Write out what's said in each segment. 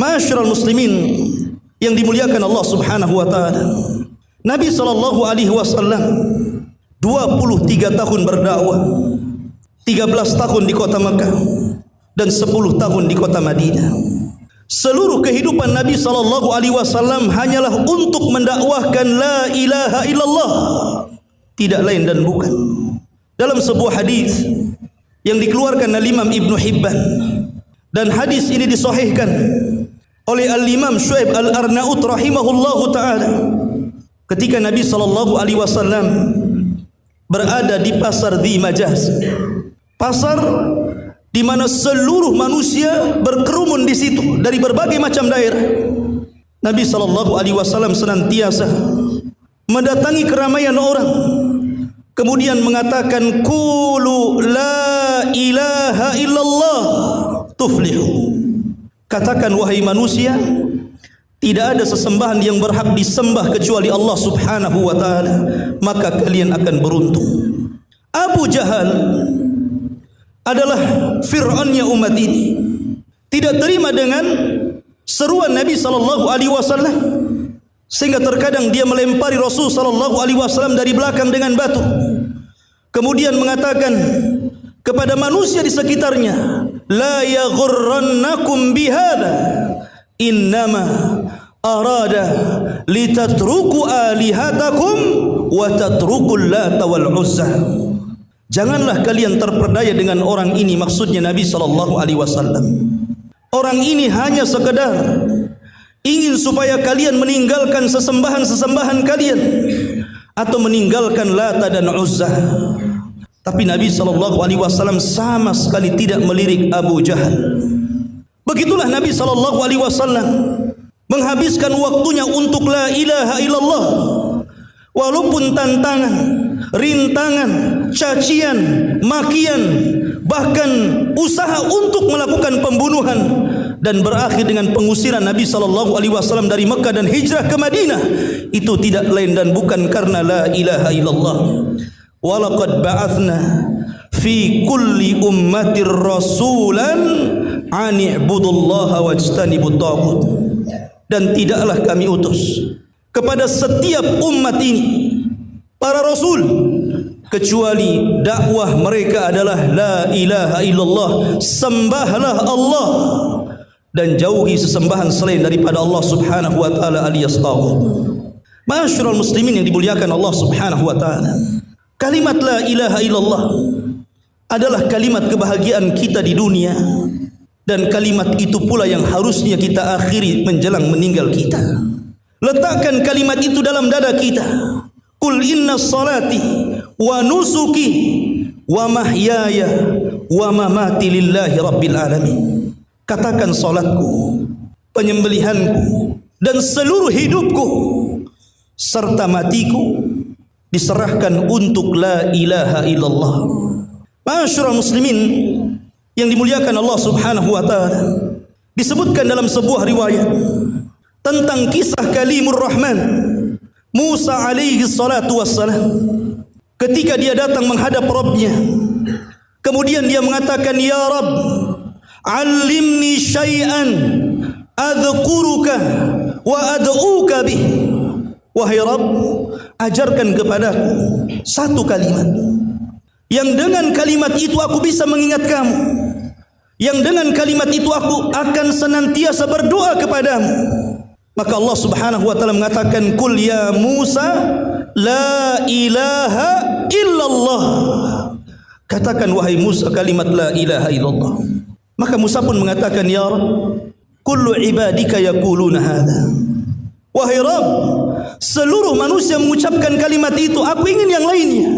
Ma'asyiral muslimin yang dimuliakan Allah Subhanahu wa taala. Nabi sallallahu alaihi wasallam 23 tahun berdakwah. 13 tahun di kota Makkah dan 10 tahun di kota Madinah. Seluruh kehidupan Nabi sallallahu alaihi wasallam hanyalah untuk mendakwahkan la ilaha illallah, tidak lain dan bukan. Dalam sebuah hadis yang dikeluarkan oleh Imam Ibnu Hibban, dan hadis ini disahihkan oleh Al-Imam Syu'aib Al-Arnaut rahimahullahu ta'ala, ketika Nabi sallallahu alaihi wasallam berada di pasar Dhi Majaz, pasar di mana seluruh manusia berkerumun di situ dari berbagai macam daerah. Nabi sallallahu alaihi wasallam senantiasa mendatangi keramaian orang, kemudian mengatakan qulu la ilaha illallah tuflihu. Katakan wahai manusia, tidak ada sesembahan yang berhak disembah kecuali Allah Subhanahu wa taala, maka kalian akan beruntung. Abu Jahal adalah Fir'aunnya umat ini. Tidak terima dengan seruan Nabi sallallahu alaihi wasallam, sehingga terkadang dia melempari Rasul sallallahu alaihi wasallam dari belakang dengan batu. Kemudian mengatakan kepada manusia di sekitarnya, la yaghurrannakum bihadza innama arada litatruku alihatakum wa tatrukul Lata wal Uzza. Janganlah kalian terperdaya dengan orang ini, maksudnya Nabi sallallahu alaihi wasallam. Orang ini hanya sekedar ingin supaya kalian meninggalkan sesembahan-sesembahan kalian atau meninggalkan Lata dan Uzza. Tapi Nabi sallallahu alaihi wasallam sama sekali tidak melirik Abu Jahal. Begitulah Nabi sallallahu alaihi wasallam menghabiskan waktunya untuk la ilaha illallah. Walaupun tantangan, rintangan, cacian, makian, bahkan usaha untuk melakukan pembunuhan dan berakhir dengan pengusiran Nabi sallallahu alaihi wasallam dari Mekah dan hijrah ke Madinah, itu tidak lain dan bukan karena la ilaha illallah. Walaqad ba'athna fi kulli ummatir rasulan an i'budullaha wajtanibut taghut. Dan tidaklah kami utus kepada setiap umat ini para rasul kecuali dakwah mereka adalah la ilaha illallah, sembahlah Allah dan jauhi sesembahan selain daripada Allah Subhanahu wa taala alias taghut. Ma'asyiral muslimin yang dimuliakan Allah Subhanahu wa taala, kalimat la ilaha illallah adalah kalimat kebahagiaan kita di dunia, dan kalimat itu pula yang harusnya kita akhiri menjelang meninggal kita. Letakkan kalimat itu dalam dada kita. Qul inna salati wa nusuki wa mahyaya wa mamati lillahi rabbil alamin. Katakan salatku, penyembelihanku dan seluruh hidupku serta matiku diserahkan untuk la ilaha illallah. Ma'asyiral muslimin yang dimuliakan Allah Subhanahu wa taala, disebutkan dalam sebuah riwayat tentang kisah Kalimur Rahman Musa alaihi salatu wassalam, ketika dia datang menghadap Rabbnya, kemudian dia mengatakan, ya Rabb, allimni syai'an adhkuruka wa ad'uka bih. Wahai Rabb, ajarkan kepadaku satu kalimat yang dengan kalimat itu aku bisa mengingat kamu, yang dengan kalimat itu aku akan senantiasa berdoa kepadamu. Maka Allah Subhanahu wa taala mengatakan, qul ya Musa la ilaha illallah. Katakan wahai Musa kalimat la ilaha illallah. Maka Musa pun mengatakan, ya Rabb, kullu ibadika yaquluna hadza. Wahai Rabb, seluruh manusia mengucapkan kalimat itu, aku ingin yang lainnya.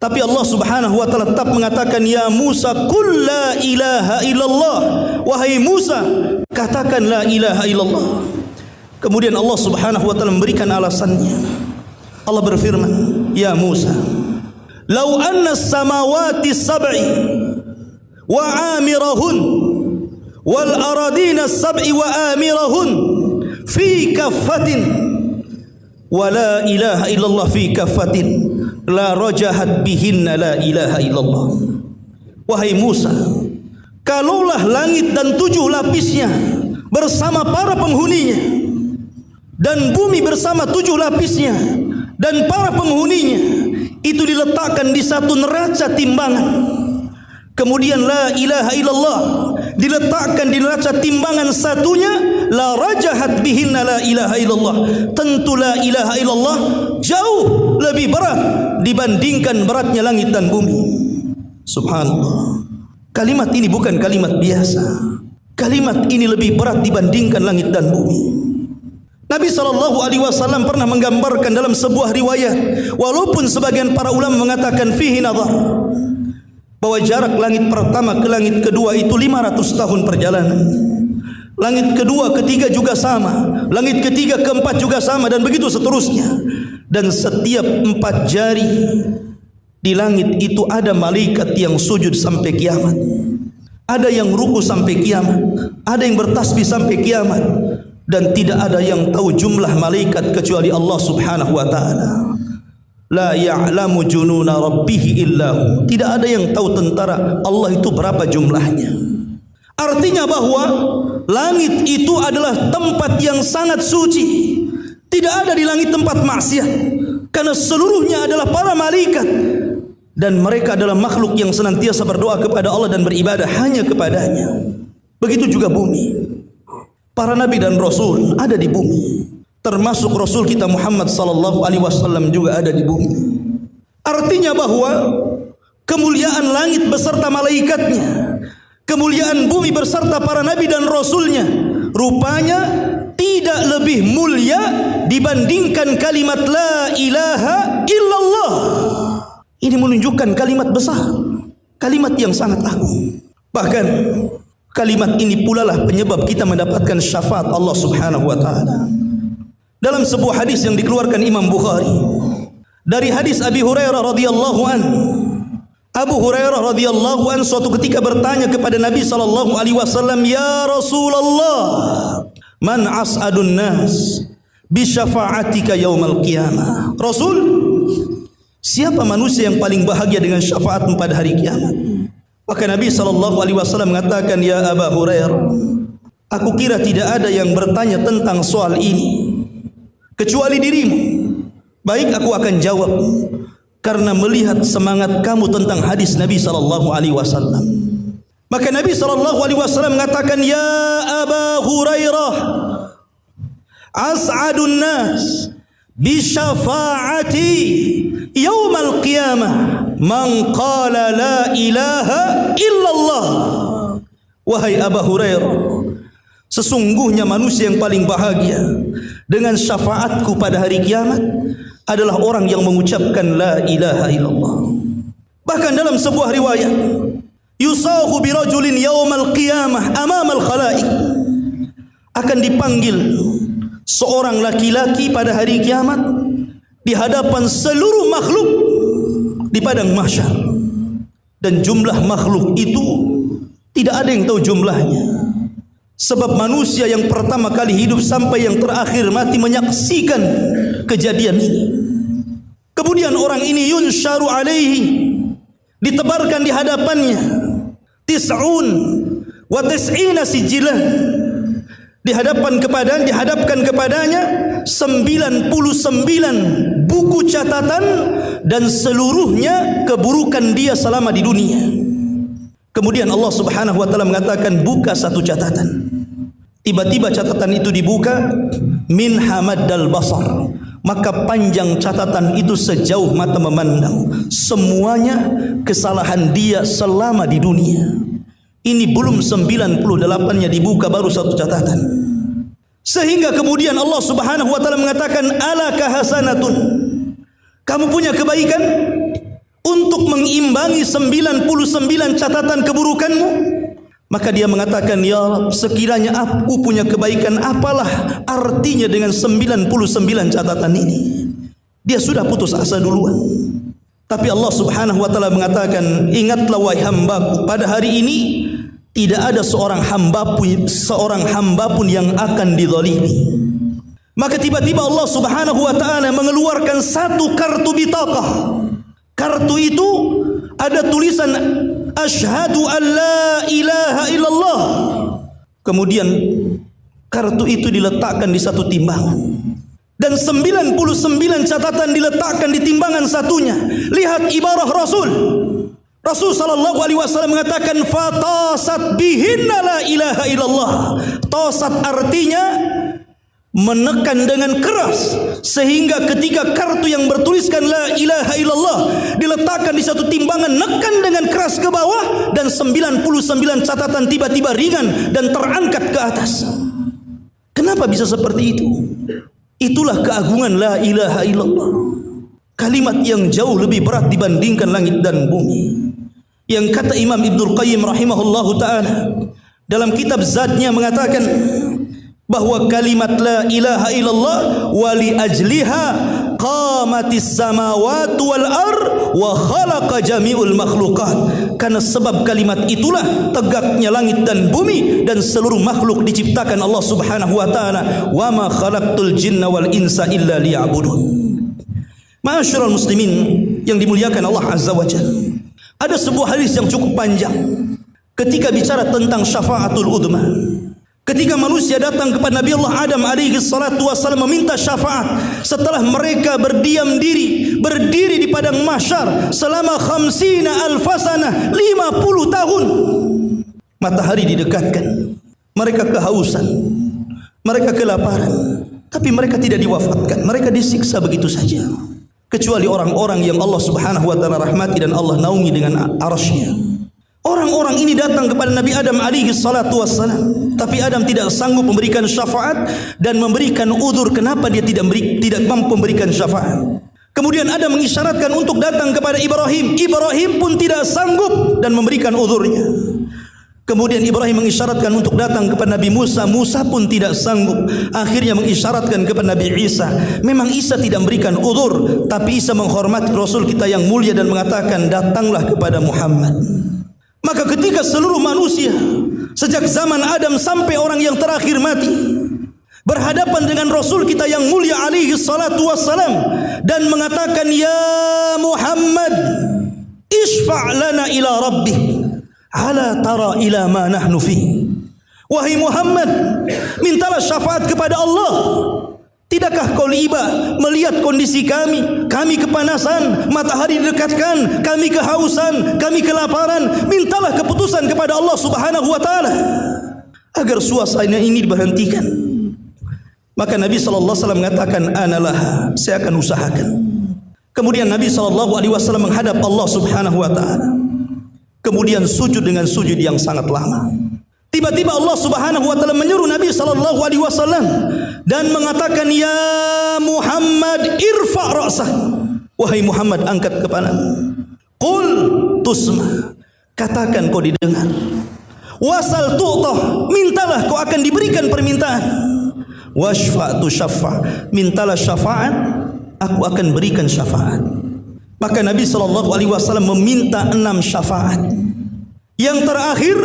Tapi Allah Subhanahu wa taala tetap mengatakan, ya Musa qul la ilaha illallah. Wahai Musa, katakan la ilaha illallah. Kemudian Allah Subhanahu wa taala memberikan alasannya. Allah berfirman, ya Musa, lau anna as-samawati sab'i wa amirahun wal aradina sab'i wa amirahun fi kaffatin wa la ilaha illallah fi kaffatin la rajahat bihinna la ilaha illallah. Wahai Musa, kalaulah langit dan 7 lapisnya bersama para penghuninya, dan bumi bersama 7 lapisnya dan para penghuninya itu diletakkan di satu neraca timbangan, kemudian la ilaha illallah diletakkan di neraca timbangan satunya, la rajahat bihinna la ilaha illallah, tentu la ilaha illallah jauh lebih berat dibandingkan beratnya langit dan bumi. Subhanallah, kalimat ini bukan kalimat biasa. Kalimat ini lebih berat dibandingkan langit dan bumi. Nabi SAW pernah menggambarkan dalam sebuah riwayat, walaupun sebagian para ulama mengatakan fihi nazar, bahwa jarak langit pertama ke langit kedua itu 500 tahun perjalanan. Langit kedua, ketiga juga sama, langit ketiga, keempat juga sama, dan begitu seterusnya. Dan setiap 4 jari di langit itu ada malaikat yang sujud sampai kiamat, ada yang ruku sampai kiamat, ada yang bertasbih sampai kiamat, dan tidak ada yang tahu jumlah malaikat kecuali Allah Subhanahu wa taala. La ya'lamu jununa rabbih illahu. Tidak ada yang tahu tentara Allah itu berapa jumlahnya. Artinya bahwa langit itu adalah tempat yang sangat suci. Tidak ada di langit tempat maksiat, karena seluruhnya adalah para malaikat, dan mereka adalah makhluk yang senantiasa berdoa kepada Allah dan beribadah hanya kepadanya. Begitu juga bumi. Para nabi dan rasul ada di bumi, termasuk Rasul kita Muhammad sallallahu alaihi wasallam juga ada di bumi. Artinya bahwa kemuliaan langit beserta malaikatnya, kemuliaan bumi beserta para nabi dan rasulnya, rupanya tidak lebih mulia dibandingkan kalimat la ilaha illallah. Ini menunjukkan kalimat besar, kalimat yang sangat agung. Bahkan kalimat ini pula lah penyebab kita mendapatkan syafaat Allah Subhanahu wa taala. Dalam sebuah hadis yang dikeluarkan Imam Bukhari dari hadis Abi Hurairah radhiyallahu an, Abu Hurairah radhiyallahu an suatu ketika bertanya kepada Nabi sallallahu alaihi wasallam, "Ya Rasulullah, man as'adun nas bi syafa'atika yaumal qiyamah?" Rasul, siapa manusia yang paling bahagia dengan syafaatmu pada hari kiamat? Maka Nabi SAW mengatakan, "Ya Abu Hurairah, aku kira tidak ada yang bertanya tentang soal ini kecuali dirimu. Baik, aku akan jawab, karena melihat semangat kamu tentang hadis Nabi SAW." Maka Nabi SAW mengatakan, "Ya Abu Hurairah, as'adun nas bi syafa'ati yaumal qiyamah man qala la ilaha illallah." Wahai Abu Hurairah, sesungguhnya manusia yang paling bahagia dengan syafaatku pada hari kiamat adalah orang yang mengucapkan la ilaha illallah. Bahkan dalam sebuah riwayat, yusahu birajulin yaumal qiyamah amamal khalaik, akan dipanggil seorang laki-laki pada hari kiamat di hadapan seluruh makhluk di padang mahsyar, dan jumlah makhluk itu tidak ada yang tahu jumlahnya, sebab manusia yang pertama kali hidup sampai yang terakhir mati menyaksikan kejadian ini. Kemudian orang ini yunsharu alaihi, ditebarkan di hadapannya tis'un wa tis'ina sijilan, dihadapkan kepadanya 99 buku catatan, dan seluruhnya keburukan dia selama di dunia. Kemudian Allah Subhanahu wa taala mengatakan, buka satu catatan. Tiba-tiba catatan itu dibuka, min hamaddal basar, maka panjang catatan itu sejauh mata memandang. Semuanya kesalahan dia selama di dunia. Ini belum 98-nya dibuka, baru satu catatan. Sehingga kemudian Allah Subhanahu wa taala mengatakan, alaka hasanatun, kamu punya kebaikan untuk mengimbangi 99 catatan keburukanmu? Maka dia mengatakan, ya Rabb, sekiranya aku punya kebaikan, apalah artinya dengan 99 catatan ini? Dia sudah putus asa duluan. Tapi Allah Subhanahu wa taala mengatakan, ingatlah wahai hambaku, pada hari ini tidak ada seorang hamba pun yang akan dizalimi. Maka tiba-tiba Allah Subhanahu wa taala mengeluarkan satu kartu bitaqah. Kartu itu ada tulisan asyhadu an la ilaha illallah. Kemudian kartu itu diletakkan di satu timbangan, dan 99 catatan diletakkan di timbangan satunya. Lihat ibarah Rasul sallallahu alaihi wasallam mengatakan fatasat bihinna la ilaha illallah. Tasat artinya menekan dengan keras, sehingga ketika kartu yang bertuliskan la ilaha illallah diletakkan di satu timbangan, nekan dengan keras ke bawah, dan 99 catatan tiba-tiba ringan dan terangkat ke atas. Kenapa bisa seperti itu? Itulah keagungan la ilaha illallah. Kalimat yang jauh lebih berat dibandingkan langit dan bumi. Yang kata Imam Ibnul Qayyim rahimahullahu ta'ala dalam kitab Zadnya mengatakan bahwa kalimat la ilaha illallah wali ajliha qamatis samawati wal ard wa khalaqa jami'ul makhluqat. Karena sebab kalimat itulah tegaknya langit dan bumi dan seluruh makhluk diciptakan Allah Subhanahu wa taala. Wa ma khalaqtul jinna wal insa illa liya'budun. Ma'asyiral muslimin yang dimuliakan Allah Azza wa Jalla. Ada sebuah hadis yang cukup panjang ketika bicara tentang syafaatul udma. Ketika manusia datang kepada Nabi Allah Adam alaihi salatu wasallam meminta syafaat setelah mereka berdiri di padang mahsyar selama 50 alfasana, 50 tahun. Matahari didekatkan, mereka kehausan, mereka kelaparan, tapi mereka tidak diwafatkan, mereka disiksa begitu saja. Kecuali orang-orang yang Allah Subhanahu wa taala rahmati dan Allah naungi dengan arasy-Nya. Orang-orang ini datang kepada Nabi Adam alaihi salatu wassalam, tapi Adam tidak sanggup memberikan syafaat dan memberikan udzur kenapa dia tidak mampu memberikan syafaat. Kemudian Adam mengisyaratkan untuk datang kepada Ibrahim. Ibrahim pun tidak sanggup dan memberikan udzurnya. Kemudian Ibrahim mengisyaratkan untuk datang kepada Nabi Musa. Musa pun tidak sanggup. Akhirnya mengisyaratkan kepada Nabi Isa. Memang Isa tidak memberikan udzur, tapi Isa menghormati Rasul kita yang mulia dan mengatakan datanglah kepada Muhammad. Maka ketika seluruh manusia sejak zaman Adam sampai orang yang terakhir mati berhadapan dengan Rasul kita yang mulia alaihi salatu wassalam dan mengatakan ya Muhammad isfa' lana ila rabbih ala tara ila ma nahnu fi. Wahai Muhammad, mintalah syafaat kepada Allah. Tidakkah kau iba melihat kondisi kami kepanasan, matahari didekatkan, kami kehausan, kami kelaparan. Mintalah keputusan kepada Allah Subhanahu wa taala agar suasana ini diberhentikan. Maka Nabi sallallahu alaihi wasallam mengatakan analah, saya akan usahakan. Kemudian Nabi sallallahu alaihi wasallam menghadap Allah Subhanahu wa taala. Kemudian sujud dengan sujud yang sangat lama. Tiba-tiba Allah Subhanahu wa taala menyuruh Nabi sallallahu alaihi wasallam dan mengatakan ya Muhammad irfa' ra'sah. Wahai Muhammad, angkat kepalamu. Qul tusma, katakan kau didengar. Wasal tu'tah, mintalah kau akan diberikan permintaan. Washfa'tu syaffa', mintalah syafaat, aku akan berikan syafaat. Maka Nabi sallallahu alaihi wasallam meminta 6 syafaat. Yang terakhir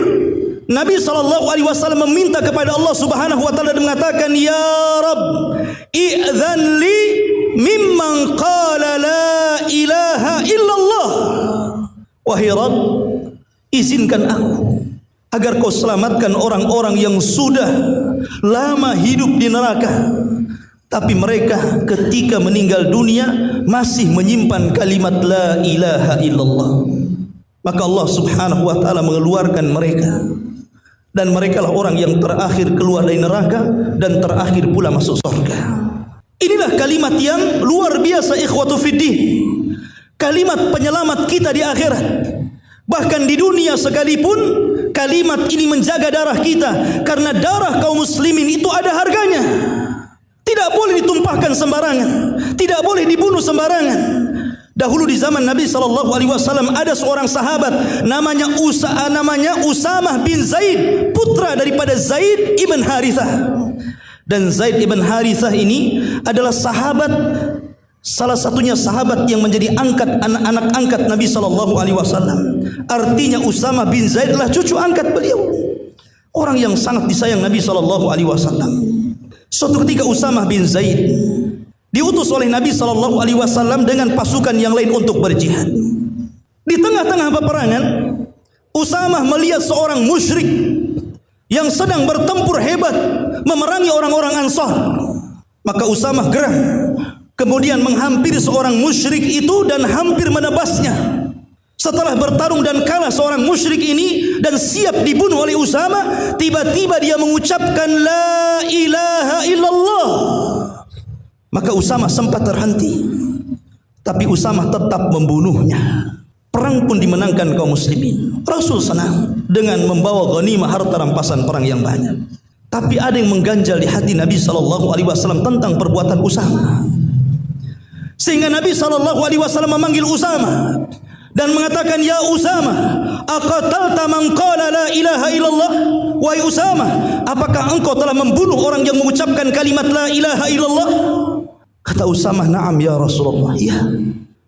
Nabi sallallahu alaihi wasallam meminta kepada Allah Subhanahu wa taala dan mengatakan ya Rabb i'dzan li mimman qala la ilaha illallah. Wahai Rabb, izinkan aku agar kau selamatkan orang-orang yang sudah lama hidup di neraka, tapi mereka ketika meninggal dunia masih menyimpan kalimat la ilaha illallah. Maka Allah Subhanahu wa taala mengeluarkan mereka, dan merekalah orang yang terakhir keluar dari neraka dan terakhir pula masuk surga. Inilah kalimat yang luar biasa ikhwatu fiddin. Kalimat penyelamat kita di akhirat. Bahkan di dunia sekalipun kalimat ini menjaga darah kita, karena darah kaum muslimin itu ada harganya. Tidak boleh ditumpahkan sembarangan, tidak boleh dibunuh sembarangan. Dahulu di zaman Nabi sallallahu alaihi wasallam ada seorang sahabat namanya Usamah bin Zaid, putra daripada Zaid ibn Harithah. Dan Zaid ibn Harithah ini adalah salah satunya sahabat yang menjadi anak angkat Nabi sallallahu alaihi wasallam. Artinya Usamah bin Zaid adalah cucu angkat beliau. Orang yang sangat disayang Nabi sallallahu alaihi wasallam. Suatu ketika Usamah bin Zaid diutus oleh Nabi SAW dengan pasukan yang lain untuk berjihad. Di tengah-tengah peperangan, Usamah melihat seorang musyrik yang sedang bertempur hebat memerangi orang-orang Ansar. Maka Usamah geram, kemudian menghampiri seorang musyrik itu dan hampir menebasnya. Setelah bertarung dan kalah seorang musyrik ini dan siap dibunuh oleh Usamah, tiba-tiba dia mengucapkan la ilaha illallah. Maka Usamah sempat terhenti, tapi Usamah tetap membunuhnya. Perang pun dimenangkan kaum muslimin. Rasul senang dengan membawa ghanimah harta rampasan perang yang banyak. Tapi ada yang mengganjal di hati Nabi SAW tentang perbuatan Usamah. Sehingga Nabi SAW memanggil Usamah dan mengatakan, ya Usamah, aqatalta man qala la ilaha illallah? Wahai Usamah, apakah engkau telah membunuh orang yang mengucapkan kalimat la ilaha illallah? Kata Usamah, na'am ya Rasulullah, ya.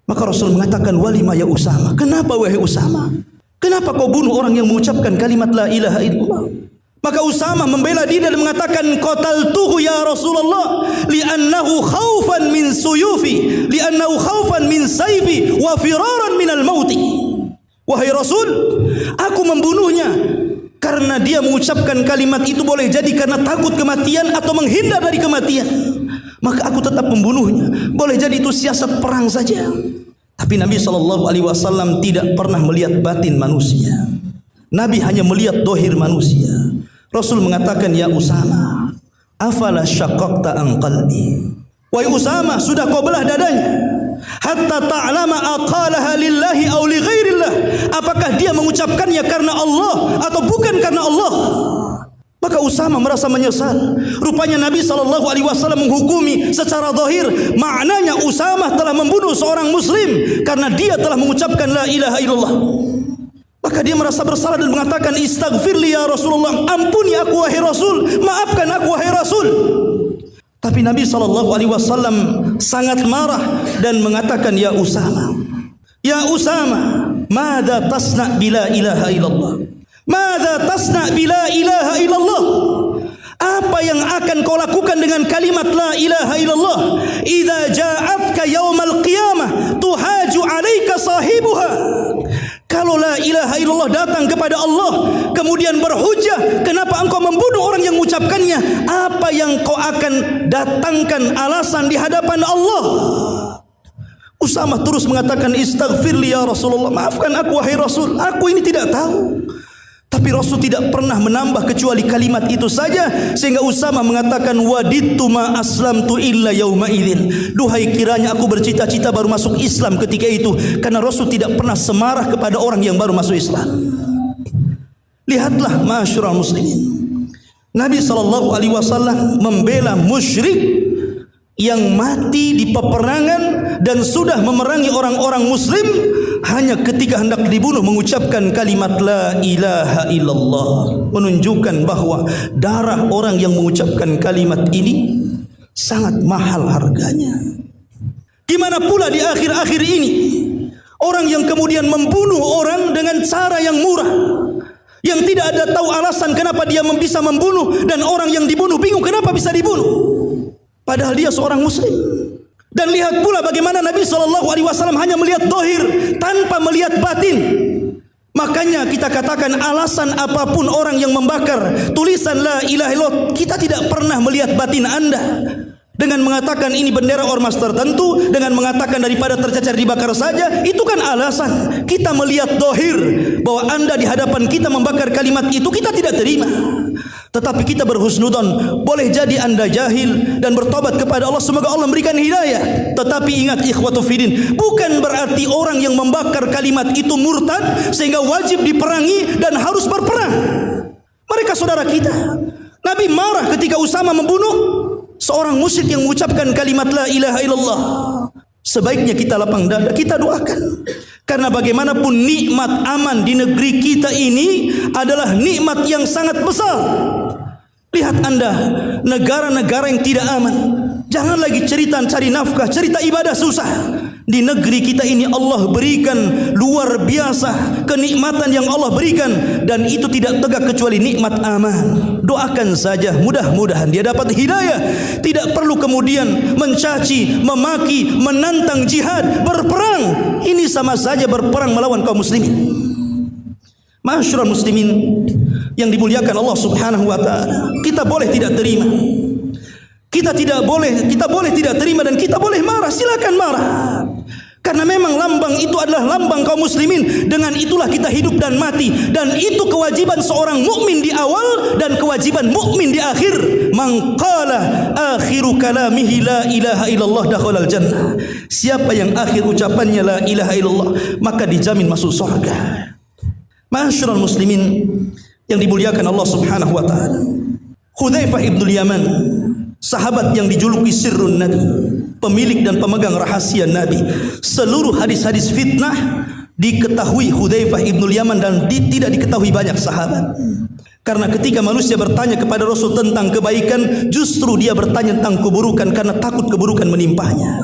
Maka Rasul mengatakan, walima ya Usamah, kenapa wahai Usamah? Kenapa kau bunuh orang yang mengucapkan kalimat la ilaha illallah? Maka Usamah membela diri dan mengatakan, qataltuhu ya Rasulullah li'annahu khaufan min suyufi, li'annahu khaufan min sayfi wa firaran minal mauti. Wahai Rasul, aku membunuhnya karena dia mengucapkan kalimat itu boleh jadi karena takut kematian atau menghindar dari kematian. Maka aku tetap membunuhnya. Boleh jadi itu siasat perang saja. Tapi Nabi SAW tidak pernah melihat batin manusia. Nabi hanya melihat dohir manusia. Rasul mengatakan, ya Usamah, afala syaqqaqta an qalbi? Wahai Usamah, sudah kau belah dadanya hatta ta'lama aqalaha lillahi aw li ghairillah? Apakah dia mengucapkannya karena Allah atau bukan karena Allah? Maka Usamah merasa menyesal. Rupanya Nabi SAW menghukumi secara zahir, maknanya Usamah telah membunuh seorang muslim karena dia telah mengucapkan la ilaha illallah. Maka dia merasa bersalah dan mengatakan, istaghfirli ya Rasulullah, ampuni aku wahai Rasul, maafkan aku wahai Rasul. Tapi Nabi SAW sangat marah dan mengatakan, ya Usamah, madza tasna bila ilaha illallah? Madza tasna bila ilaha illallah? Apa yang akan kau lakukan dengan kalimat la ilaha illallah? Idza ja'atka yaumal qiyamah tuhaju 'alaika sahibuha. Kalau la ilaha illallah datang kepada Allah kemudian berhujah, kenapa engkau membunuh orang yang mengucapkannya? Apa yang kau akan datangkan alasan di hadapan Allah? Usamah terus mengatakan, istaghfirli ya Rasulullah, maafkan aku wahai Rasul, aku ini tidak tahu. Tapi Rasul tidak pernah menambah kecuali kalimat itu saja, sehingga Usamah mengatakan, wadittu ma aslamtu illa yauma idzin. Duhai kiranya aku bercita-cita baru masuk Islam ketika itu, karena Rasul tidak pernah semarah kepada orang yang baru masuk Islam. Lihatlah ma'asyiral muslimin, Nabi SAW membela musyrik yang mati di peperangan dan sudah memerangi orang-orang muslim hanya ketika hendak dibunuh mengucapkan kalimat la ilaha illallah, menunjukkan bahwa darah orang yang mengucapkan kalimat ini sangat mahal harganya. Gimana pula di akhir-akhir ini orang yang kemudian membunuh orang dengan cara yang murah, yang tidak ada tahu alasan kenapa dia bisa membunuh, dan orang yang dibunuh bingung kenapa bisa dibunuh, padahal dia seorang muslim. Dan lihat pula bagaimana Nabi SAW hanya melihat dohir tanpa melihat batin. Makanya kita katakan, alasan apapun orang yang membakar tulisan la ilaha illallah, kita tidak pernah melihat batin anda. Dengan mengatakan ini bendera ormas tertentu, dengan mengatakan daripada tercecer dibakar saja, itu kan alasan. Kita melihat dohir bahwa anda di hadapan kita membakar kalimat itu, kita tidak terima. Tetapi kita berhusnudzon, boleh jadi anda jahil dan bertobat kepada Allah, semoga Allah memberikan hidayah. Tetapi ingat ikhwatu fiddin, bukan berarti orang yang membakar kalimat itu murtad sehingga wajib diperangi dan harus berperang. Mereka saudara kita. Nabi marah ketika Usamah membunuh seorang musyrik yang mengucapkan kalimat la ilaha illallah. Sebaiknya kita lapang dada, kita doakan. Karena bagaimanapun nikmat aman di negeri kita ini adalah nikmat yang sangat besar. Lihat anda, negara-negara yang tidak aman, Jangan lagi cerita cari nafkah, cerita ibadah susah. Di negeri kita ini Allah berikan luar biasa kenikmatan yang Allah berikan, dan itu tidak tegak kecuali nikmat aman. Doakan saja, mudah-mudahan dia dapat hidayah. Tidak perlu kemudian mencaci, memaki, menantang jihad, berperang. Ini sama saja berperang melawan kaum muslimin. Ma'asyiral muslimin yang dimuliakan Allah Subhanahu wa taala, kita boleh tidak terima. Kita boleh tidak terima, dan kita boleh marah, silakan marah. Karena memang lambang itu adalah lambang kaum muslimin. Dengan itulah kita hidup dan mati, dan itu kewajiban seorang mukmin di awal dan kewajiban mukmin di akhir. Man qala akhiru kalamihi la ilaha illallah dakhalal jannah. Siapa yang akhir ucapannya la ilaha illallah, maka dijamin masuk surga. Ma'asyiral muslimin yang dimuliakan Allah Subhanahu wa taala, Hudzaifah ibnul Yaman, sahabat yang dijuluki Sirrun Nabi, pemilik dan pemegang rahasia Nabi. Seluruh hadis-hadis fitnah diketahui Hudzaifah ibnul Yaman, dan tidak diketahui banyak sahabat. Karena ketika manusia bertanya kepada Rasul tentang kebaikan, justru dia bertanya tentang keburukan karena takut keburukan menimpanya.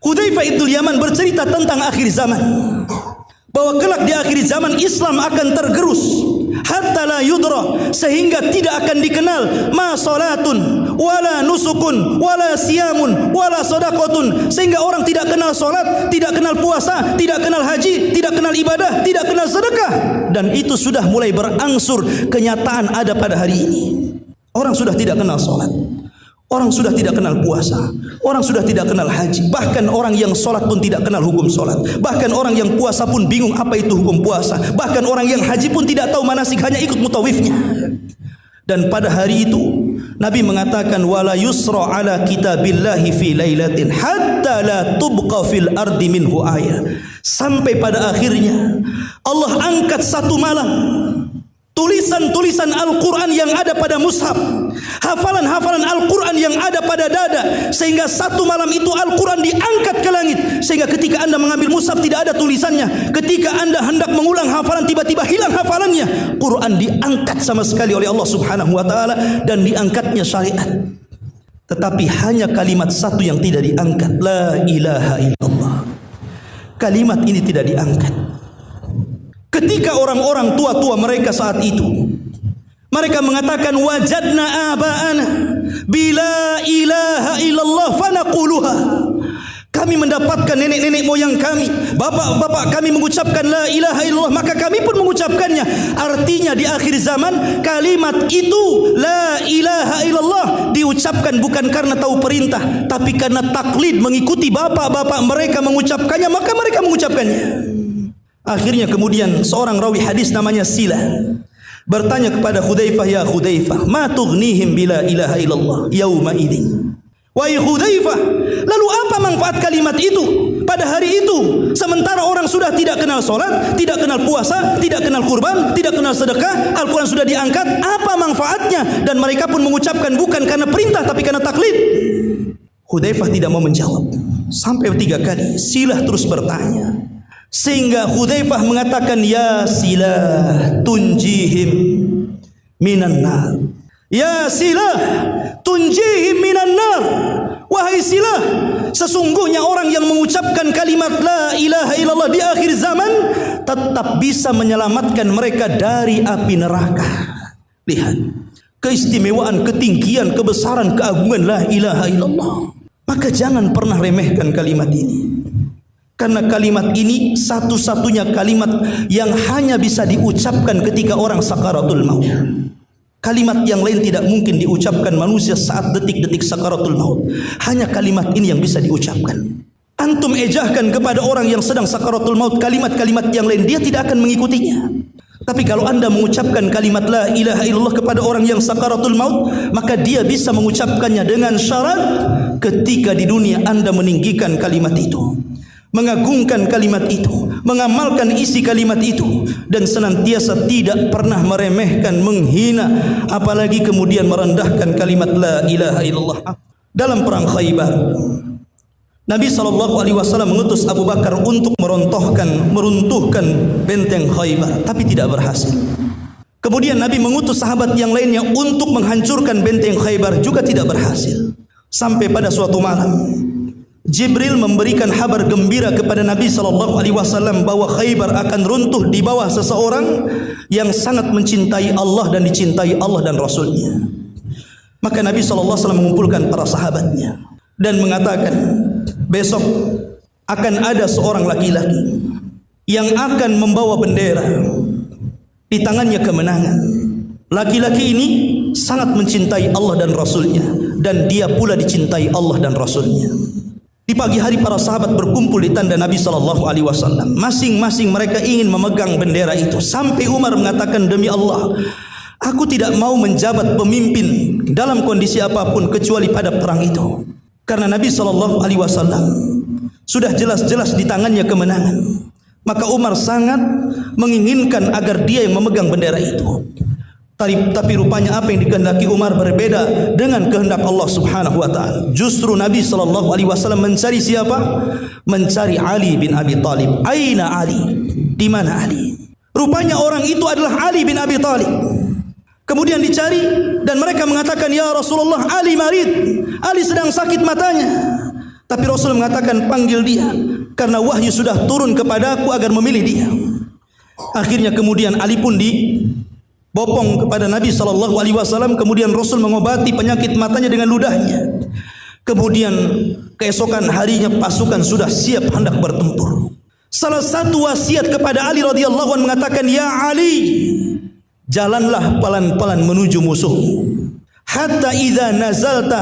Hudzaifah ibnul Yaman bercerita tentang akhir zaman, bahwa kelak di akhir zaman Islam akan tergerus hatta la yudra, sehingga tidak akan dikenal ma salatun wala nusukun wala siyamun wala sadaqatun, sehingga orang tidak kenal salat, tidak kenal puasa, tidak kenal haji, tidak kenal ibadah, tidak kenal sedekah. Dan itu sudah mulai berangsur kenyataan ada pada hari ini. Orang sudah tidak kenal salat, orang sudah tidak kenal puasa, orang sudah tidak kenal haji. Bahkan orang yang solat pun tidak kenal hukum solat. Bahkan orang yang puasa pun bingung apa itu hukum puasa. Bahkan orang yang haji pun tidak tahu manasik, hanya ikut mutawifnya. Dan pada hari itu Nabi mengatakan, wala yusra ala kitabillahi fi lailatin hatta la tubqa fil ardi minhu ayat. Sampai pada akhirnya Allah angkat satu malam tulisan-tulisan Al-Quran yang ada pada mushaf, hafalan-hafalan Al-Quran yang ada pada dada, sehingga satu malam itu Al-Quran diangkat ke langit, sehingga ketika anda mengambil mushaf tidak ada tulisannya. Ketika anda hendak mengulang hafalan, tiba-tiba hilang hafalannya. Quran diangkat sama sekali oleh Allah Subhanahu wa taala, dan diangkatnya syariat. Tetapi hanya kalimat satu yang tidak diangkat, la ilaha illallah. Kalimat ini tidak diangkat. Ketika orang-orang tua-tua mereka saat itu, mereka mengatakan, wajadna aba'ana bila ilaha illallah fanaquluha. Kami mendapatkan nenek-nenek moyang kami, bapak-bapak kami mengucapkan la ilaha illallah, maka kami pun mengucapkannya. Artinya di akhir zaman kalimat itu la ilaha illallah diucapkan bukan karena tahu perintah, tapi karena taklid, mengikuti bapak-bapak mereka mengucapkannya, maka mereka mengucapkannya. Akhirnya kemudian seorang rawi hadis namanya Sila bertanya kepada Hudzaifah, ya Hudzaifah, ma tughnihim bila ilaha illallah yauma idzin. Wahai Hudzaifah, lalu apa manfaat kalimat itu pada hari itu, sementara orang sudah tidak kenal salat, tidak kenal puasa, tidak kenal kurban, tidak kenal sedekah, Al-Quran sudah diangkat, apa manfaatnya? Dan mereka pun mengucapkan bukan karena perintah tapi karena taklid. Hudzaifah tidak mau menjawab. Sampai 3 kali Silah terus bertanya, sehingga Hudzaifah mengatakan, ya Silah tunjihim minan nar. Ya Silah tunjihim minan nar. Wahai Silah, sesungguhnya orang yang mengucapkan kalimat la ilaha illallah di akhir zaman tetap bisa menyelamatkan mereka dari api neraka. Lihat keistimewaan, ketinggian, kebesaran, keagungan la ilaha illallah. Maka jangan pernah remehkan kalimat ini. Karena kalimat ini satu-satunya kalimat yang hanya bisa diucapkan ketika orang sakaratul maut. Kalimat yang lain tidak mungkin diucapkan manusia saat detik-detik sakaratul maut. Hanya kalimat ini yang bisa diucapkan. Antum ejahkan kepada orang yang sedang sakaratul maut kalimat-kalimat yang lain, dia tidak akan mengikutinya. Tapi kalau anda mengucapkan kalimat la ilaha illallah kepada orang yang sakaratul maut, maka dia bisa mengucapkannya dengan syarat ketika di dunia anda meninggikan kalimat itu, mengagungkan kalimat itu, mengamalkan isi kalimat itu, dan senantiasa tidak pernah meremehkan, menghina, apalagi kemudian merendahkan kalimat la ilaha illallah. Dalam perang Khaybar, Nabi SAW mengutus Abu Bakar untuk meruntuhkan benteng Khaybar, tapi tidak berhasil. Kemudian Nabi mengutus sahabat yang lainnya untuk menghancurkan benteng Khaybar, juga tidak berhasil. Sampai pada suatu malam Jibril memberikan kabar gembira kepada Nabi SAW bahwa Khaybar akan runtuh di bawah seseorang yang sangat mencintai Allah dan dicintai Allah dan Rasulnya. Maka Nabi SAW mengumpulkan para sahabatnya dan mengatakan, besok akan ada seorang laki-laki yang akan membawa bendera, di tangannya kemenangan. Laki-laki ini sangat mencintai Allah dan Rasulnya, dan dia pula dicintai Allah dan Rasulnya. Di pagi hari para sahabat berkumpul di tanda Nabi SAW. Masing-masing mereka ingin memegang bendera itu. Sampai Umar mengatakan, demi Allah, aku tidak mau menjabat pemimpin dalam kondisi apapun kecuali pada perang itu. Karena Nabi SAW sudah jelas-jelas di tangannya kemenangan. Maka Umar sangat menginginkan agar dia yang memegang bendera itu. Tapi rupanya apa yang dikehendaki Umar berbeda dengan kehendak Allah Subhanahu wa taala. Justru Nabi SAW mencari siapa? Mencari Ali bin Abi Thalib. Aina Ali? Di mana Ali? Rupanya orang itu adalah Ali bin Abi Thalib. Kemudian dicari dan mereka mengatakan, ya Rasulullah, Ali marid. Ali sedang sakit matanya. Tapi Rasul mengatakan, panggil dia, karena wahyu sudah turun kepadaku agar memilih dia. Akhirnya kemudian Ali pun dibopong kepada Nabi SAW. Kemudian Rasul mengobati penyakit matanya dengan ludahnya. Kemudian keesokan harinya pasukan sudah siap hendak bertempur. Salah satu wasiat kepada Ali radhiyallahu anhu mengatakan, ya Ali, jalanlah pelan-pelan menuju musuh. Hatta idza nazalta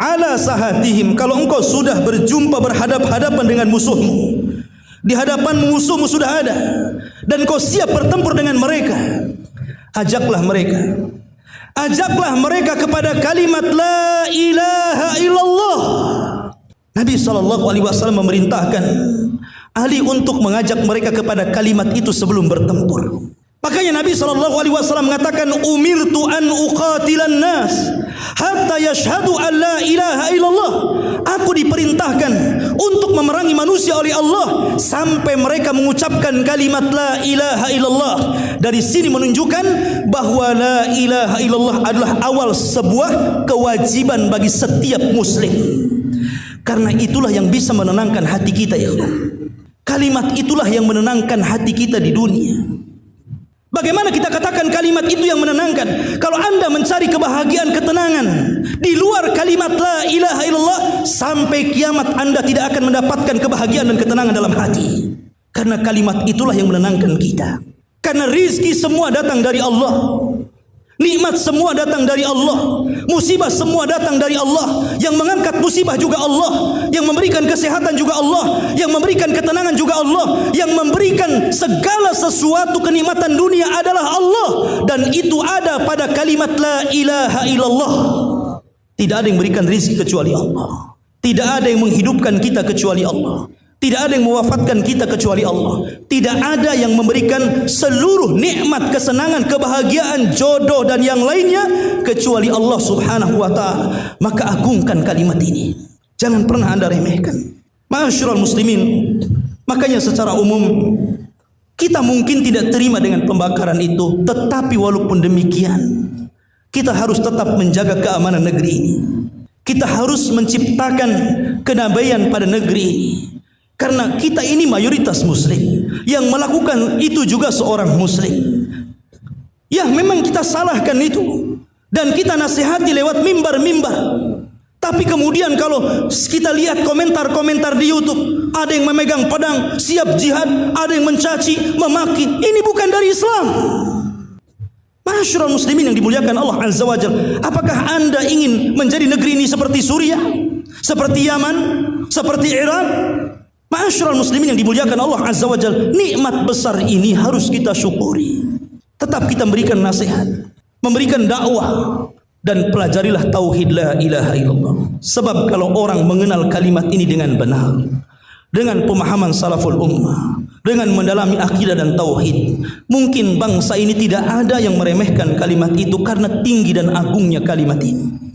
ala sahatihim, kalau engkau sudah berjumpa berhadap-hadapan dengan musuhmu, di hadapan musuhmu sudah ada dan kau siap bertempur dengan mereka, ajaklah mereka kepada kalimat la ilaha illallah. Nabi SAW memerintahkan Ali untuk mengajak mereka kepada kalimat itu sebelum bertempur. Makanya Nabi SAW mengatakan, umirtu an uqatilan nas hatta yashhadu an la ilaha illallah. Aku diperintahkan untuk memerangi manusia oleh Allah sampai mereka mengucapkan kalimat la ilaha illallah. Dari sini menunjukkan bahwa la ilaha illallah adalah awal sebuah kewajiban bagi setiap muslim. Karena itulah yang bisa menenangkan hati kita, ya Allah. Kalimat itulah yang menenangkan hati kita di dunia. Bagaimana kita katakan kalimat itu yang menenangkan? Kalau anda mencari kebahagiaan, ketenangan di luar kalimat la ilaha illallah, sampai kiamat anda tidak akan mendapatkan kebahagiaan dan ketenangan dalam hati. Karena kalimat itulah yang menenangkan kita. Karena rizki semua datang dari Allah. Nikmat semua datang dari Allah. Musibah semua datang dari Allah. Yang mengangkat musibah juga Allah. Yang memberikan kesehatan juga Allah. Yang memberikan ketenangan juga Allah. Yang memberikan segala sesuatu kenikmatan dunia adalah Allah. Dan itu ada pada kalimat la ilaha illallah. Tidak ada yang memberikan rezeki kecuali Allah. Tidak ada yang menghidupkan kita kecuali Allah. Tidak ada yang mewafatkan kita kecuali Allah. Tidak ada yang memberikan seluruh nikmat, kesenangan, kebahagiaan, jodoh dan yang lainnya kecuali Allah Subhanahu wa taala. Maka agungkan kalimat ini. Jangan pernah anda remehkan. Ma'asyiral muslimin, makanya secara umum kita mungkin tidak terima dengan pembakaran itu, tetapi walaupun demikian kita harus tetap menjaga keamanan negeri ini. Kita harus menciptakan kedamaian pada negeri ini. Karena kita ini mayoritas muslim. Yang melakukan itu juga seorang muslim. Ya memang kita salahkan itu. Dan kita nasihati lewat mimbar-mimbar. Tapi kemudian kalau kita lihat komentar-komentar di YouTube, ada yang memegang pedang, siap jihad, ada yang mencaci, memaki. Ini bukan dari Islam. Ma'asyiral muslimin yang dimuliakan Allah Azza wa Jalla. Apakah anda ingin menjadi negeri ini seperti Suriah? Seperti Yaman? Seperti Irak? Ma'asyiral muslimin yang dimuliakan Allah Azza wa Jalla, nikmat besar ini harus kita syukuri. Tetap kita memberikan nasihat, memberikan dakwah, dan pelajarilah tauhid la ilaha illallah. Sebab kalau orang mengenal kalimat ini dengan benar, dengan pemahaman salaful ummah, dengan mendalami akidah dan tauhid, mungkin bangsa ini tidak ada yang meremehkan kalimat itu karena tinggi dan agungnya kalimat ini.